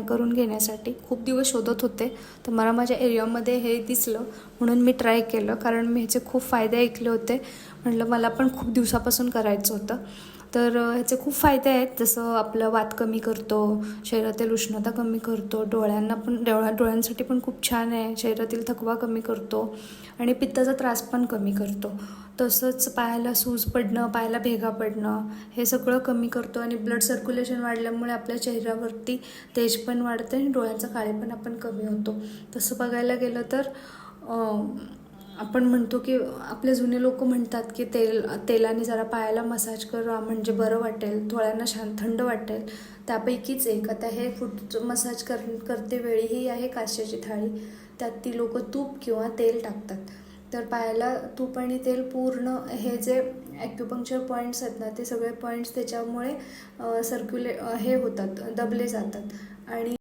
करून घेण्यासाठी खूप दिवस शोधत होते, तर मला माझ्या एरियामध्ये हे दिसलं म्हणून मी ट्राय केलं. कारण मी ह्याचे खूप फायदे ऐकले होते, म्हटलं मला पण खूप दिवसापासून करायचं होतं. तर ह्याचे खूप फायदे आहेत, जसं आपलं वात कमी करतो, शरीरातील उष्णता कमी करतो, डोळ्यांसाठी पण खूप छान आहे, शरीरातील थकवा कमी करतो आणि पित्ताचा त्रास पण कमी करतो. तसंच पायाला सूज पडणं, पायाला भेगा पडणं हे सगळं कमी करतो आणि ब्लड सर्क्युलेशन वाढल्यामुळे आपल्या चेहऱ्यावरती तेज पण वाढते आणि डोळ्यांचा काळेपणा पण कमी होतो. तसं बघायला गेलं तर आपण म्हणतो की आपले जुने लोक म्हणतात की तेलाने जरा पायाला मसाज करा म्हणजे बरं वाटेल, डोळ्यांना थंड वाटेल. त्यापैकीच एक आता हे फूट मसाज करते वेळी ही आहे काचेची थाळी, त्यात ती लोक तूप किंवा तेल टाकतात. तर पायाला तूप आणि तेल पूर्ण हे जे ॲक्युपंक्चर पॉईंट्स आहेत ना, ते सगळे पॉईंट्स त्याच्यामुळे हे होतात, दबले जातात आणि